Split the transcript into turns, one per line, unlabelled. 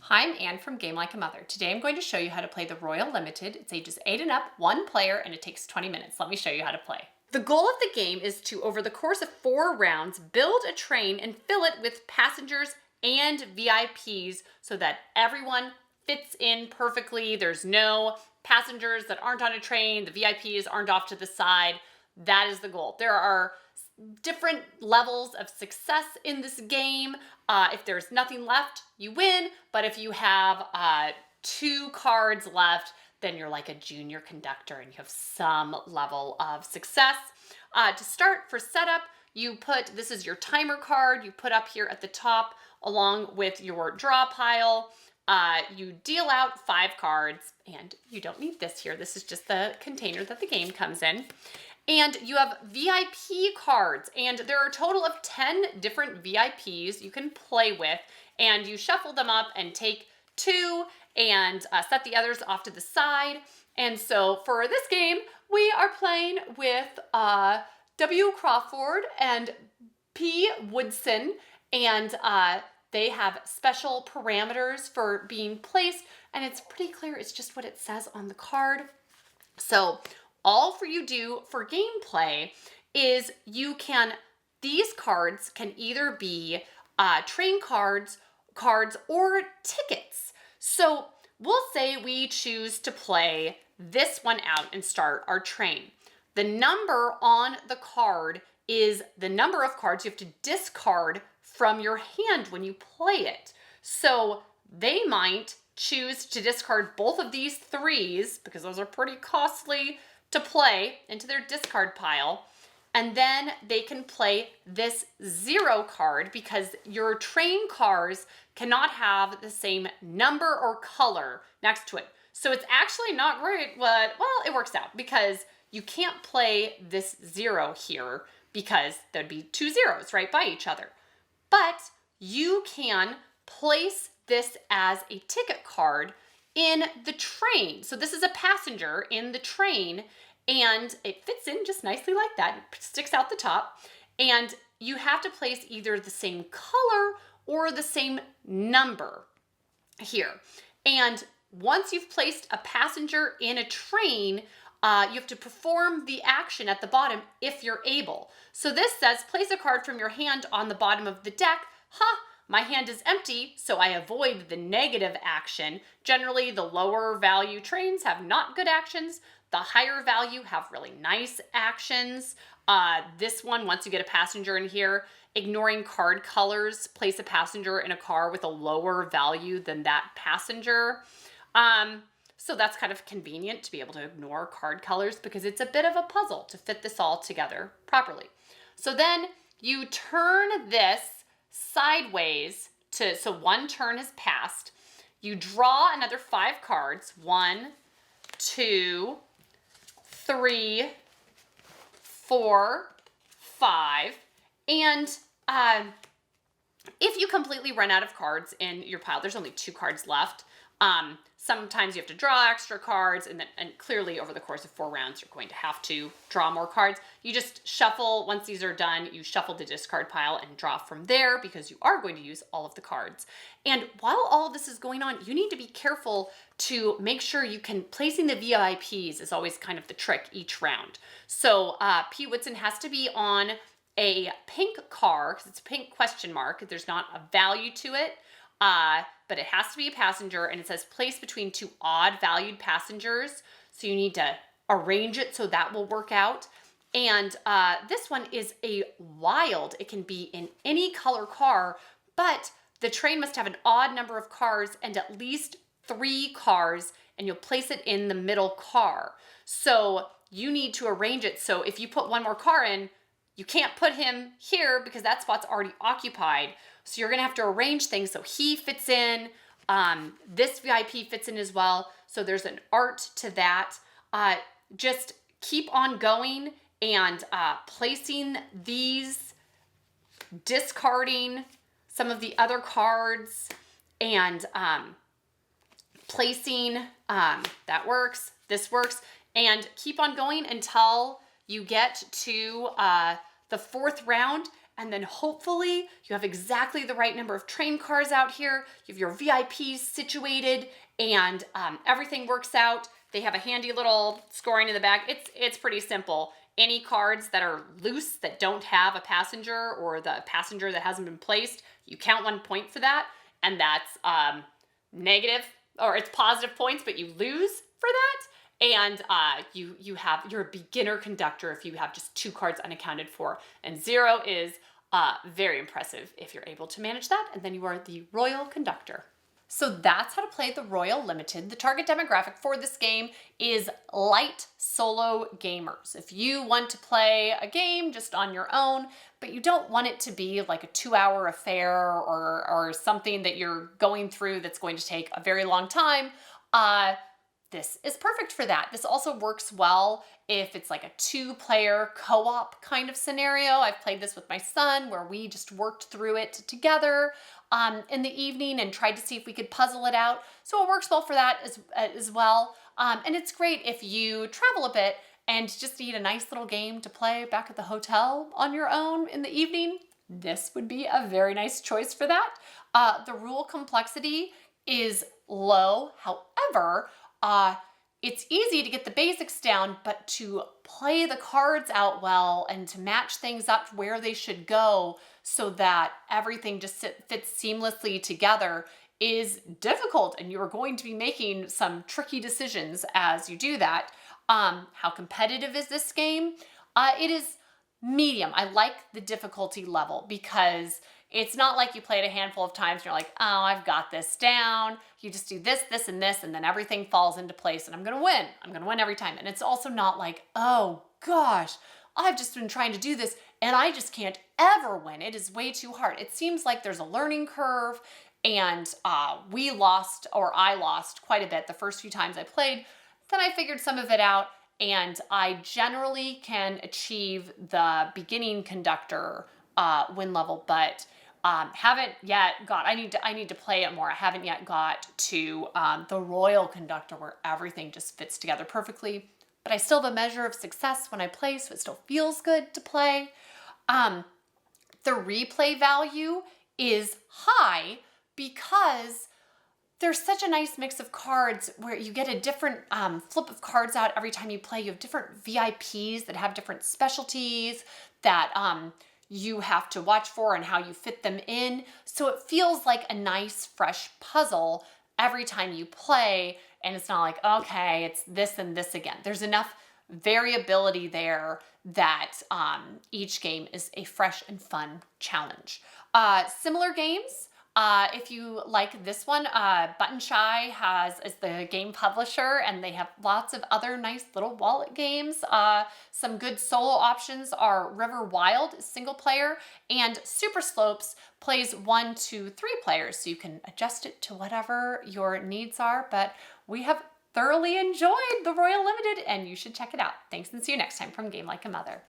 Hi, I'm Anne from Game Like a Mother. Today I'm going to show you how to play the Royal Limited. It's ages 8 and up, one player, and it takes 20 minutes. Let me show you how to play. The goal of the game is to, over the course of 4 rounds, build a train and fill it with passengers and VIPs so that everyone fits in perfectly. There's no passengers that aren't on a train, the VIPs aren't off to the side. That is the goal. There are different levels of success in this game. If there's nothing left, you win. But if you have 2 cards left, then you're like a junior conductor and you have some level of success. To start, for setup, this is your timer card, you put up here at the top along with your draw pile. You deal out 5 cards, and you don't need this here. This is just the container that the game comes in. And you have VIP cards, and there are a total of 10 different VIPs you can play with, and you shuffle them up and take 2 and set the others off to the side. And so for this game, we are playing with W. Crawford and P. Woodson, and they have special parameters for being placed, and it's pretty clear. It's just what it says on the card. So all for you do for gameplay is these cards can either be train cards, or tickets. So we'll say we choose to play this one out and start our train. The number on the card is the number of cards you have to discard from your hand when you play it. So they might choose to discard both of these 3s because those are pretty costly to play into their discard pile. And then they can play this 0 card because your train cars cannot have the same number or color next to it. So it's actually not great, but well, it works out because you can't play this 0 here because there'd be 2 zeros right by each other. But you can place this as a ticket card in the train. So this is a passenger in the train, and it fits in just nicely like that. It sticks out the top, and you have to place either the same color or the same number here. And once you've placed a passenger in a train, you have to perform the action at the bottom if you're able. So this says, place a card from your hand on the bottom of the deck. My hand is empty, so I avoid the negative action. Generally, the lower value trains have not good actions. The higher value have really nice actions. This one, once you get a passenger in here, ignoring card colors, place a passenger in a car with a lower value than that passenger. So that's kind of convenient to be able to ignore card colors because it's a bit of a puzzle to fit this all together properly. So then you turn this sideways so one turn has passed. You draw another 5 cards. 1, 2, 3, 4, 5. And if you completely run out of cards in your pile, there's only 2 cards left. Sometimes you have to draw extra cards, and clearly over the course of 4 rounds, you're going to have to draw more cards. You just shuffle, once these are done, you shuffle the discard pile and draw from there because you are going to use all of the cards. And while all this is going on, you need to be careful to make sure placing the VIPs is always kind of the trick each round. So P. Woodson has to be on a pink car, because it's a pink question mark. There's not a value to it. But it has to be a passenger, and it says place between 2 odd valued passengers. So you need to arrange it so that will work out. And this one is a wild. It can be in any color car, but the train must have an odd number of cars and at least 3 cars, and you'll place it in the middle car. So you need to arrange it so if you put 1 more car in, you can't put him here because that spot's already occupied. So you're gonna have to arrange things so he fits in. This VIP fits in as well. So there's an art to that. Just keep on going and placing these, discarding some of the other cards, and placing, that works, this works, and keep on going until you get to the 4th round, and then hopefully you have exactly the right number of train cars out here, you have your VIPs situated, and everything works out. They have a handy little scoring in the back. It's pretty simple. Any cards that are loose that don't have a passenger, or the passenger that hasn't been placed, you count 1 point for that, and that's negative, or it's positive points, but you lose for that. And you're a beginner conductor if you have just 2 cards unaccounted for, and 0 is very impressive if you're able to manage that, and then you are the Royal Conductor. So that's how to play the Royal Limited. The target demographic for this game is light solo gamers. If you want to play a game just on your own, but you don't want it to be like a 2-hour affair or something that you're going through that's going to take a very long time, this is perfect for that. This also works well if it's like a 2-player co-op kind of scenario. I've played this with my son where we just worked through it together in the evening and tried to see if we could puzzle it out. So it works well for that as well. And it's great if you travel a bit and just need a nice little game to play back at the hotel on your own in the evening. This would be a very nice choice for that. The rule complexity is low. However, it's easy to get the basics down, but to play the cards out well and to match things up where they should go so that everything just fits seamlessly together is difficult, and you are going to be making some tricky decisions as you do that. How competitive is this game? It is medium. I like the difficulty level because it's not like you play it a handful of times and you're like, oh, I've got this down. You just do this, this, and this, and then everything falls into place and I'm gonna win. I'm gonna win every time. And it's also not like, oh gosh, I've just been trying to do this and I just can't ever win. It is way too hard. It seems like there's a learning curve, and I lost quite a bit the first few times I played. Then I figured some of it out, and I generally can achieve the beginning conductor win level, but haven't yet got, I need to play it more. I haven't yet got to the Royal Conductor where everything just fits together perfectly, but I still have a measure of success when I play, so it still feels good to play. The replay value is high because there's such a nice mix of cards where you get a different flip of cards out every time you play. You have different VIPs that have different specialties that you have to watch for and how you fit them in. So it feels like a nice, fresh puzzle every time you play, and it's not like, okay, it's this and this again. There's enough variability there that each game is a fresh and fun challenge. Similar games, if you like this one, Button Shy is the game publisher, and they have lots of other nice little wallet games. Some good solo options are River Wild, single player, and Super Slopes plays 1 to 3 players, so you can adjust it to whatever your needs are. But we have thoroughly enjoyed the Royal Limited, and you should check it out. Thanks, and see you next time from Game Like a Mother.